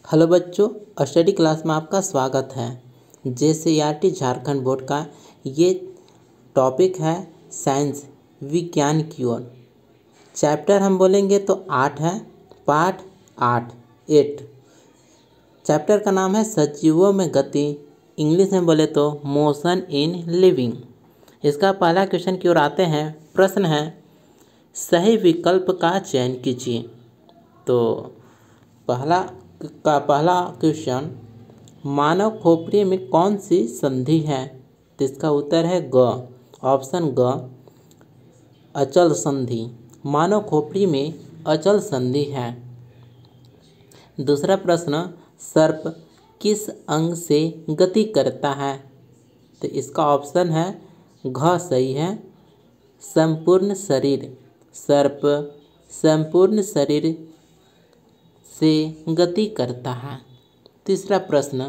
Hello बच्चों, study class में आपका स्वागत है। JCERT झारखंड बोर्ड का ये टॉपिक है साइंस विज्ञान की ओर। चैप्टर हम बोलेंगे तो 8 है, पार्ट 8। चैप्टर का नाम है सजीवों में गति, इंग्लिश में बोले तो मोशन इन लिविंग। इसका पहला क्वेश्चन की ओर आते हैं। प्रश्न है सही विकल्प का चयन कीजिए। तो पहला क्वेश्चन, मानव खोपड़ी में कौन सी संधि है? तो इसका उत्तर है ग, ऑप्शन ग, अचल संधि। मानव खोपड़ी में अचल संधि है। दूसरा प्रश्न, सर्प किस अंग से गति करता है? तो इसका ऑप्शन है घ सही है, संपूर्ण शरीर। सर्प संपूर्ण शरीर से गति करता है। तीसरा प्रश्न,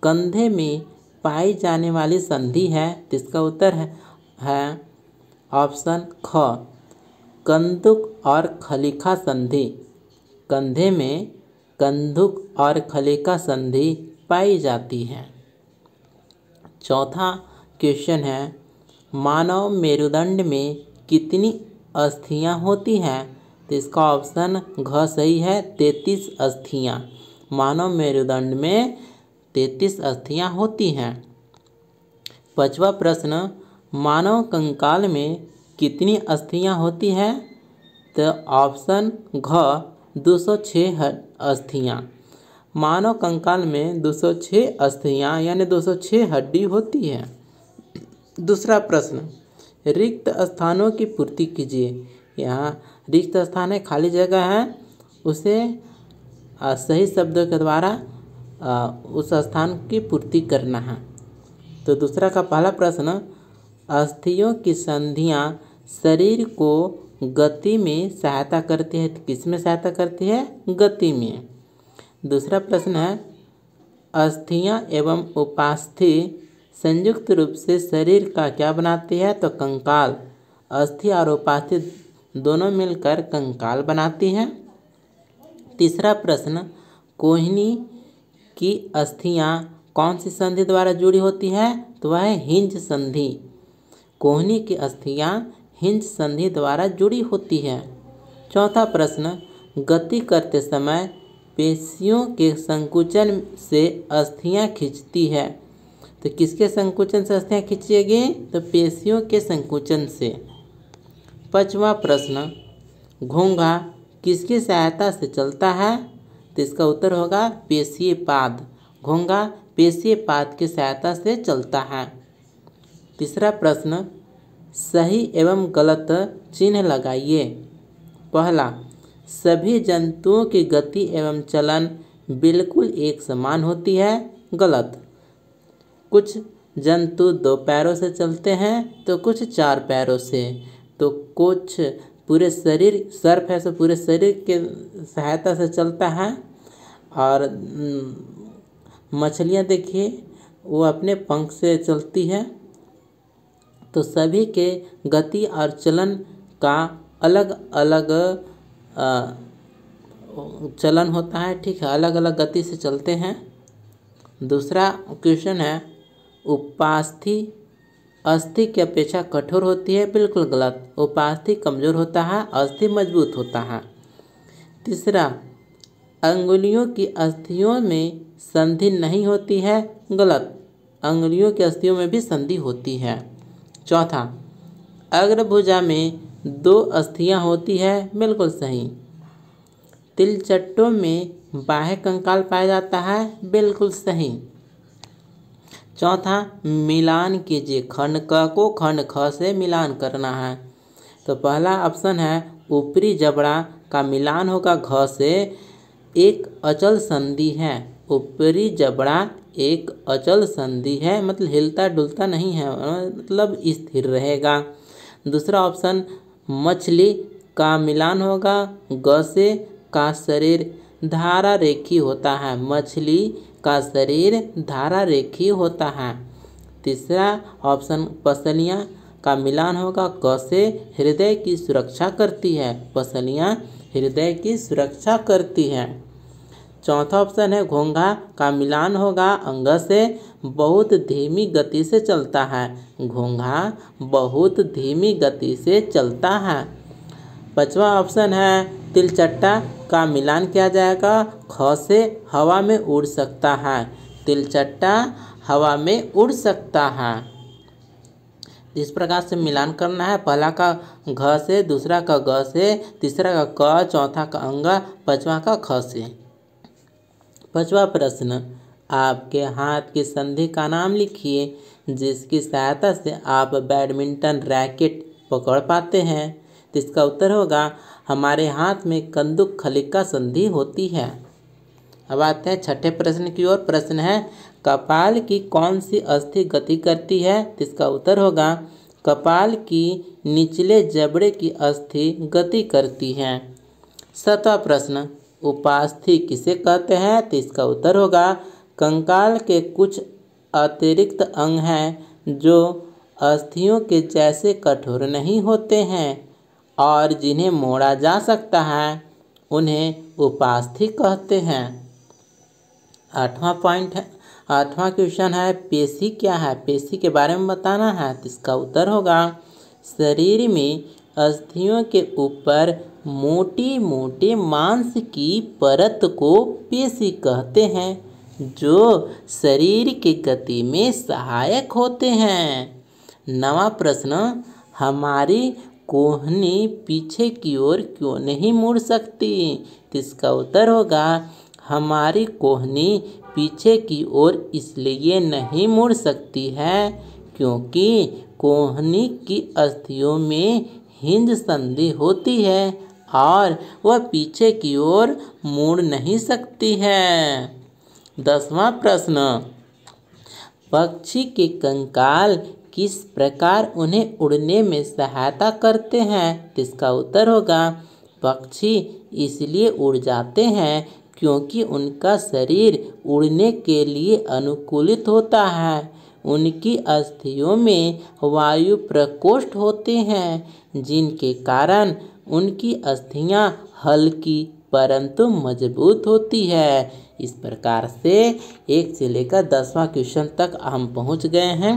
कंधे में पाई जाने वाली संधि है? तो इसका उत्तर है ऑप्शन ख, कंदुक और खलीखा संधि। कंधे में कंदुक और खलीखा संधि पाई जाती है। चौथा क्वेश्चन है, मानव मेरुदंड में कितनी अस्थियां होती हैं? तो इसका ऑप्शन घ सही है, 33 अस्थियां। मानव मेरुदंड में 33 अस्थियां होती हैं। पांचवा प्रश्न, मानव कंकाल में कितनी अस्थियां होती हैं? तो ऑप्शन घ 206 अस्थियां। मानव कंकाल में 206 अस्थियां यानी 206 हड्डी होती है। दूसरा प्रश्न, रिक्त स्थानों की पूर्ति कीजिए। यहाँ रिक्त स्थान है, खाली जगह है, उसे सही शब्दों के द्वारा उस स्थान की पूर्ति करना है। तो दूसरा का पहला प्रश्न, अस्थियों की संधियां शरीर को गति में सहायता करती है। किस में सहायता करती है? गति में। दूसरा प्रश्न है, अस्थियां एवं उपास्थि संयुक्त रूप से शरीर का क्या बनाती है? तो कंकाल। अस्थि और उपास्थि दोनों मिलकर कंकाल बनाती हैं। तीसरा प्रश्न, कोहनी की अस्थियां कौन सी संधि द्वारा जुड़ी होती है? तो वह है हिंज संधि। कोहनी की अस्थियां हिंज संधि द्वारा जुड़ी होती है। चौथा प्रश्न, गति करते समय पेशियों के संकुचन से अस्थियां खिंचती है। तो किसके संकुचन से अस्थियां खिंचेगी? तो पेशियों के संकुचन से। पांचवा प्रश्न, घोंघा किसकी सहायता से चलता है? तो इसका उत्तर होगा पेशीय पाद। घोंघा पेशीय पाद की सहायता से चलता है। तीसरा प्रश्न, सही एवं गलत चिन्ह लगाइए। पहला, सभी जंतुओं की गति एवं चलन बिल्कुल एक समान होती है। गलत। कुछ जंतु 2 पैरों से चलते हैं तो कुछ 4 पैरों से, तो कुछ पूरे शरीर, सर्प है तो पूरे शरीर के सहायता से चलता है। और मछलियाँ देखिए वो अपने पंख से चलती है। तो सभी के गति और चलन का अलग अलग चलन होता है, ठीक है, अलग अलग गति से चलते हैं। दूसरा क्वेश्चन है, उपास्थि अस्थि की अपेक्षा कठोर होती है। बिल्कुल गलत। उपास्थि कमजोर होता है, अस्थि मजबूत होता है। तीसरा, अंगुलियों की अस्थियों में संधि नहीं होती है। गलत। अंगुलियों की अस्थियों में भी संधि होती है। चौथा, अग्रभुजा में 2 अस्थियां होती है। बिल्कुल सही। तिलचट्टों में बाह्य कंकाल पाया जाता है। बिल्कुल सही। चौथा, मिलान कीजिए। खंड क को खंड ख से मिलान करना है। तो पहला ऑप्शन है ऊपरी जबड़ा का मिलान होगा घ से। एक अचल संधि है। ऊपरी जबड़ा एक अचल संधि है, मतलब हिलता डुलता नहीं है, मतलब स्थिर रहेगा। दूसरा ऑप्शन, मछली का मिलान होगा ग से। का शरीर धारा रेखी होता है। मछली का शरीर धारा रेखी होता है। तीसरा ऑप्शन, पसलियाँ का मिलान होगा क से। हृदय की सुरक्षा करती है। पसलियाँ हृदय की सुरक्षा करती है। चौथा ऑप्शन है घोंघा का मिलान होगा अंग से, बहुत धीमी गति से चलता है। घोंघा बहुत धीमी गति से चलता है। पांचवा ऑप्शन है तिलचट्टा का मिलान किया जाएगा ख से, हवा में उड़ सकता है। तिलचट्टा हवा में उड़ सकता है। इस प्रकार से मिलान करना है, पहला का घ से, दूसरा का ग से, तीसरा का क, चौथा का अंग, पांचवा का ख से। पांचवा प्रश्न, आपके हाथ की संधि का नाम लिखिए जिसकी सहायता से आप बैडमिंटन रैकेट पकड़ पाते हैं। तो इसका उत्तर होगा हमारे हाथ में कंदुक खलिका संधि होती है। अब आते हैं छठे प्रश्न की ओर। प्रश्न है कपाल की कौन सी अस्थि गति करती है। तो इसका उत्तर होगा कपाल की निचले जबड़े की अस्थि गति करती है। सातवां प्रश्न, उपास्थि किसे कहते हैं। तो इसका उत्तर होगा कंकाल के कुछ अतिरिक्त अंग हैं जो अस्थियों के जैसे कठोर नहीं होते हैं और जिन्हें मोड़ा जा सकता है, उन्हें उपास्थि कहते हैं। आठवां क्वेश्चन है पेशी क्या है। पेशी के बारे में बताना है। तो इसका उत्तर होगा शरीर में अस्थियों के ऊपर मोटी मोटी मांस की परत को पेशी कहते हैं जो शरीर की गति में सहायक होते हैं। नवा प्रश्न, हमारी कोहनी पीछे की ओर क्यों नहीं मुड़ सकती। तो इसका उत्तर होगा हमारी कोहनी पीछे की ओर इसलिए नहीं मुड़ सकती है क्योंकि कोहनी की अस्थियों में हिंज संधि होती है और वह पीछे की ओर मुड़ नहीं सकती है। 10वां प्रश्न, पक्षी के कंकाल किस प्रकार उन्हें उड़ने में सहायता करते हैं। तो इसका उत्तर होगा पक्षी इसलिए उड़ जाते हैं क्योंकि उनका शरीर उड़ने के लिए अनुकूलित होता है। उनकी अस्थियों में वायु प्रकोष्ठ होते हैं जिनके कारण उनकी अस्थियां हल्की परंतु मजबूत होती है। इस प्रकार से 1 से लेकर 10वां क्वेश्चन तक हम पहुंच गए हैं।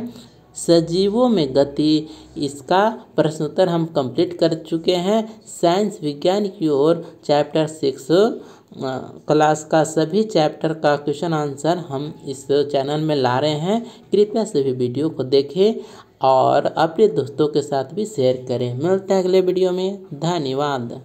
सजीवों में गति, इसका प्रश्नोत्तर हम कंप्लीट कर चुके हैं। साइंस विज्ञान की ओर चैप्टर 6 क्लास का सभी चैप्टर का क्वेश्चन आंसर हम इस चैनल में ला रहे हैं। कृपया सभी वीडियो को देखें और अपने दोस्तों के साथ भी शेयर करें। मिलते हैं अगले वीडियो में। धन्यवाद।